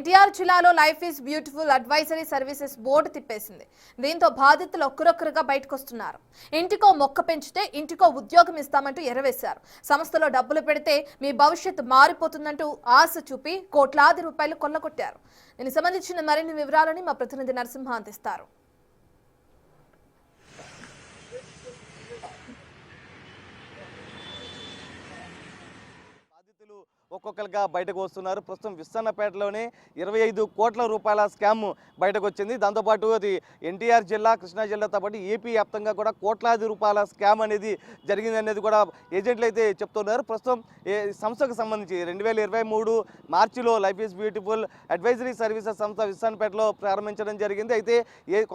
ఎన్టీఆర్ జిల్లాలో life is beautiful advisory services board తిప్పేసింది. దీంతో బాధితులు ఒక్కరొక్కరుగా బయటకొస్తున్నారు. ఇంటికో మొక్క పెంచితే ఇంటికో ఉద్యోగం ఇస్తామంటూ ఎరవేశారు. సంస్థలో డబ్బులు పెడితే మీ భవిష్యత్తు మారిపోతుందంటూ ఆశ చూపి కోట్లాది రూపాయలు కొల్లగొట్టారు. దీనికి సంబంధించిన మరిన్ని వివరాలని మా ప్రతినిధి నరసింహ అందిస్తారు. ఒక్కొక్కరుగా బయటకు వస్తున్నారు. ప్రస్తుతం విస్సన్నపేటలోనే 25 కోట్ల రూపాయల స్కామ్ బయటకు వచ్చింది. దాంతోపాటు అది ఎన్టీఆర్ జిల్లా, కృష్ణా జిల్లాతో పాటు ఏపీ వ్యాప్తంగా కూడా కోట్లాది రూపాయల స్కామ్ అనేది జరిగింది అనేది కూడా ఏజెంట్లు అయితే చెప్తున్నారు. ప్రస్తుతం సంస్థకు సంబంధించి 2023 మార్చిలో life is beautiful advisory services సంస్థ విస్సన్నపేటలో ప్రారంభించడం జరిగింది. అయితే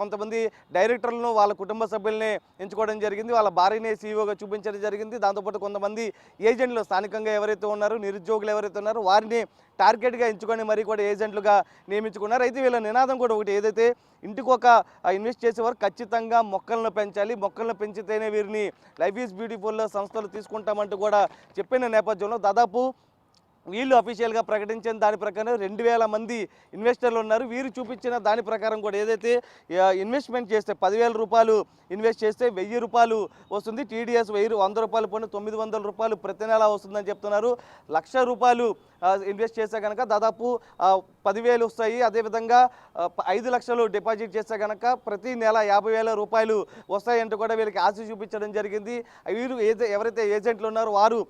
కొంతమంది డైరెక్టర్లను వాళ్ళ కుటుంబ సభ్యుల్ని ఎంచుకోవడం జరిగింది. వాళ్ళ భార్యనే సీఈఓగా చూపించడం జరిగింది. దాంతోపాటు కొంతమంది ఏజెంట్లు స్థానికంగా ఎవరైతే ఉన్నారో నిరుద్యోగులు ఎవరైతే ఉన్నారో వారిని టార్గెట్గా ఎంచుకొని మరి కూడా ఏజెంట్లుగా నియమించుకున్నారు. అయితే వీళ్ళ నినాదం కూడా ఒకటి, ఏదైతే ఇంటికి ఒక ఇన్వెస్ట్ చేసేవారు ఖచ్చితంగా మొక్కలను పెంచాలి, మొక్కలను పెంచితేనే వీరిని లైఫ్ ఈజ్ బ్యూటిఫుల్ సంస్థలు తీసుకుంటామంటూ కూడా చెప్పిన నేపథ్యంలో దాదాపు వీళ్ళు అఫీషియల్గా ప్రకటించిన దాని ప్రకారం 2000 మంది ఇన్వెస్టర్లు ఉన్నారు. వీరు చూపించిన దాని ప్రకారం కూడా ఏదైతే ఇన్వెస్ట్మెంట్ చేస్తే 10,000 రూపాయలు ఇన్వెస్ట్ చేస్తే 1000 రూపాయలు వస్తుంది. టీడీఎస్ 100 రూపాయలు పోయిన 900 రూపాయలు ప్రతి నెల వస్తుందని చెప్తున్నారు. 1,00,000 రూపాయలు ఇన్వెస్ట్ చేస్తే కనుక దాదాపు 10,000 వస్తాయి. అదేవిధంగా 5 లక్షలు డిపాజిట్ చేస్తే కనుక ప్రతి నెల 50,000 రూపాయలు వస్తాయంటూ కూడా వీళ్ళకి ఆశ చూపించడం జరిగింది. వీరు ఎవరైతే ఏజెంట్లు ఉన్నారో వారు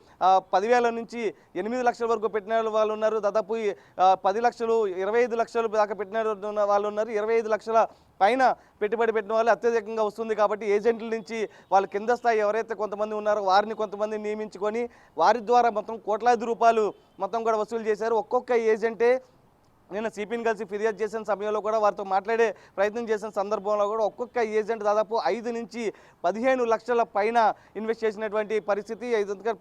10,000 నుంచి 8 లక్షల వరకు పెట్టిన వాళ్ళు ఉన్నారు. దాదాపు 10 లక్షలు 25 లక్షలు దాకా పెట్టిన వాళ్ళు ఉన్నారు. 25 లక్షల పైన పెట్టుబడి పెట్టిన వాళ్ళు అత్యధికంగా వస్తుంది. కాబట్టి ఏజెంట్ల నుంచి వాళ్ళు కింద స్థాయి ఎవరైతే కొంతమంది ఉన్నారో వారిని కొంతమంది నియమించుకొని వారి ద్వారా మొత్తం కోట్లాది రూపాయలు మొత్తం కూడా వసూలు చేశారు. ఒక్కొక్క ఏజెంటే నేను సిపిని కలిసి ఫిర్యాదు చేసిన సమయంలో కూడా వారితో మాట్లాడే ప్రయత్నం చేసిన సందర్భంలో కూడా ఒక్కొక్క ఏజెంట్ దాదాపు 5 నుంచి 15 లక్షల పైన ఇన్వెస్ట్ చేసినటువంటి పరిస్థితి.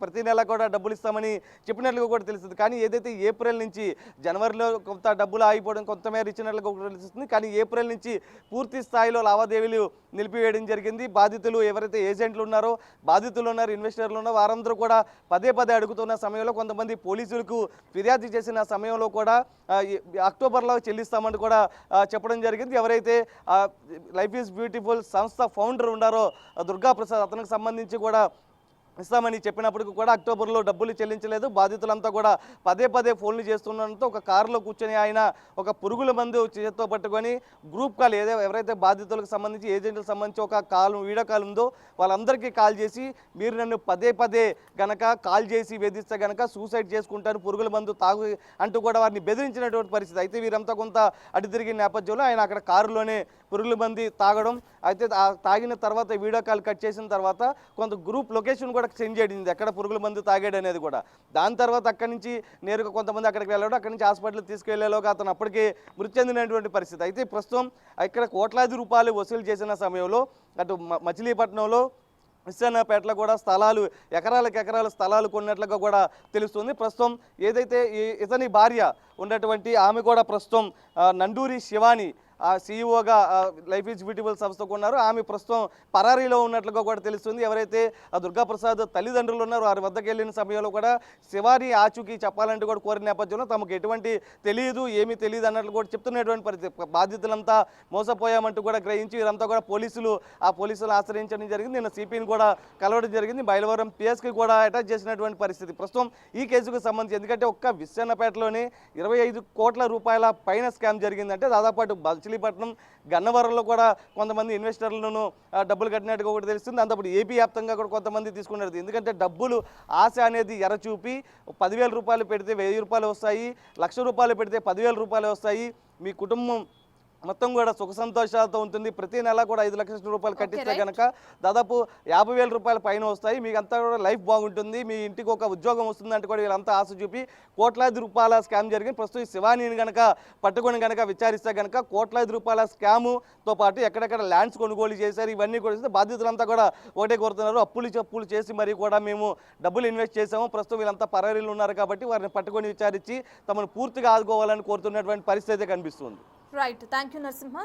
ప్రతి నెల కూడా డబ్బులు ఇస్తామని చెప్పినట్లుగా కూడా తెలుస్తుంది. కానీ ఏదైతే ఏప్రిల్ నుంచి జనవరిలో కొంత డబ్బులు ఆగిపోవడం కొంతమేర ఇచ్చినట్లుగా కూడా తెలుస్తుంది. కానీ ఏప్రిల్ నుంచి పూర్తి స్థాయిలో లావాదేవీలు నిలిపివేయడం జరిగింది. బాధితులు ఎవరైతే ఏజెంట్లు ఉన్నారో, బాధితులు ఉన్నారు, ఇన్వెస్టర్లు ఉన్నారో వారందరూ కూడా పదే అడుగుతున్న సమయంలో కొంతమంది పోలీసులకు ఫిర్యాదు చేసిన సమయంలో కూడా అక్టోబర్లో చెల్లిస్తామని కూడా చెప్పడం జరిగింది. ఎవరైతే లైఫ్ ఈజ్ బ్యూటిఫుల్ సంస్థ ఫౌండర్ ఉన్నారో దుర్గా ప్రసాద్, అతనికి సంబంధించి కూడా ఇస్తామని చెప్పినప్పటికీ కూడా అక్టోబర్లో డబ్బులు చెల్లించలేదు. బాధితులంతా కూడా పదే ఫోన్లు చేస్తుండడంతో ఒక కారులో కూర్చొని ఆయన ఒక పురుగుల మందు చేతితో పట్టుకొని గ్రూప్ కాల్ ఎవరైతే బాధితులకు సంబంధించి ఏజెంట్లకు సంబంధించి ఒక వీడియో కాల్ ఉందో వాళ్ళందరికీ కాల్ చేసి మీరు నన్ను పదే గనక కాల్ చేసి వేధిస్తే గనక సూసైడ్ చేసుకుంటాను, పురుగుల మందు తాగు అంటూ కూడా వారిని బెదిరించినటువంటి పరిస్థితి. అయితే వీరంతా కొంత అటు తిరిగిన నేపథ్యంలో ఆయన అక్కడ కారులోనే పురుగుల మంది తాగడం, అయితే తాగిన తర్వాత వీడియో కాల్ కట్ చేసిన తర్వాత కొంత గ్రూప్ లొకేషన్ కూడా సెండ్ చేయడింది ఎక్కడ పురుగుల మందు తాగాడు అనేది కూడా. దాని తర్వాత అక్కడి నుంచి నేరుగా కొంతమంది అక్కడికి వెళ్ళాడు. అక్కడి నుంచి హాస్పిటల్కి తీసుకెళ్లేలోగా అతను అప్పటికే మృతి చెందినటువంటి పరిస్థితి. అయితే ప్రస్తుతం ఇక్కడ కోట్లాది రూపాయలు వసూలు చేసిన సమయంలో అటు మచిలీపట్నంలో విస్సన్నపేటలో కూడా స్థలాలు ఎకరాల స్థలాలు కొన్నట్లుగా కూడా తెలుస్తుంది. ప్రస్తుతం ఏదైతే ఇతని భార్య ఉన్నటువంటి ఆమె కూడా ప్రస్తుతం నండూరి శివాని సీఈఓగా లైఫ్ ఈజ్ బ్యూటిఫుల్ సంస్థకు ఉన్నారు. ఆమె ప్రస్తుతం పరారీలో ఉన్నట్లుగా కూడా తెలుస్తుంది. ఎవరైతే దుర్గాప్రసాద్ తల్లిదండ్రులు ఉన్నారో వారి వద్దకు వెళ్ళిన సమయంలో కూడా శివాని ఆచూకీ చెప్పాలంటూ కూడా కోరిన నేపథ్యంలో తమకు ఎటువంటి ఏమీ తెలియదు అన్నట్లు కూడా చెప్తున్నటువంటి పరిస్థితి. బాధితులంతా మోసపోయామంటూ కూడా గ్రహించి వీరంతా కూడా పోలీసులు ఆశ్రయించడం జరిగింది. నిన్న సిపిని కూడా కలవడం జరిగింది. బయలువరం పిఎస్కి కూడా అటాచ్ చేసినటువంటి పరిస్థితి ప్రస్తుతం ఈ కేసుకు సంబంధించి. ఎందుకంటే ఒక్క విస్సన్నపేటలోనే 25 కోట్ల రూపాయల పైన స్కామ్ జరిగిందంటే దాదాపు మచిలీపట్నం గన్నవరంలో కూడా కొంతమంది ఇన్వెస్టర్లను డబ్బులు కట్టినట్టుగా కూడా తెలుస్తుంది. అంతప్పుడు ఏపీ వ్యాప్తంగా కూడా కొంతమంది తీసుకున్నారు. ఎందుకంటే డబ్బులు ఆశ అనేది ఎరచూపి 10,000 రూపాయలు పెడితే 1,000 రూపాయలు వస్తాయి, 1,00,000 రూపాయలు పెడితే 10,000 రూపాయలు వస్తాయి, మీ కుటుంబం మొత్తం కూడా సుఖ సంతోషాలతో ఉంటుంది, ప్రతి నెల కూడా 5 లక్షల రూపాయలు కట్టిస్తే కనుక దాదాపు 50,000 రూపాయల పైన వస్తాయి, మీకు అంతా కూడా లైఫ్ బాగుంటుంది, మీ ఇంటికి ఒక ఉద్యోగం వస్తుందంటే కూడా వీళ్ళంతా ఆశ చూపి కోట్లాది రూపాయల స్కామ్ జరిగింది. ప్రస్తుతం ఈ శివానీని కనుక పట్టుకొని కనుక విచారిస్తే కనుక కోట్లాది రూపాయల స్కాముతో పాటు ఎక్కడెక్కడ ల్యాండ్స్ కొనుగోలు చేశారు ఇవన్నీ కూడా బాధితులంతా కూడా ఒకటే కోరుతున్నారు. అప్పులు చేసి మరి కూడా మేము డబ్బులు ఇన్వెస్ట్ చేసాము, ప్రస్తుతం వీళ్ళంతా పరారీలు ఉన్నారు కాబట్టి వారిని పట్టుకొని విచారించి తమను పూర్తిగా ఆదుకోవాలని కోరుతున్నటువంటి పరిస్థితి కనిపిస్తుంది. Right. Thank you, Narasimha.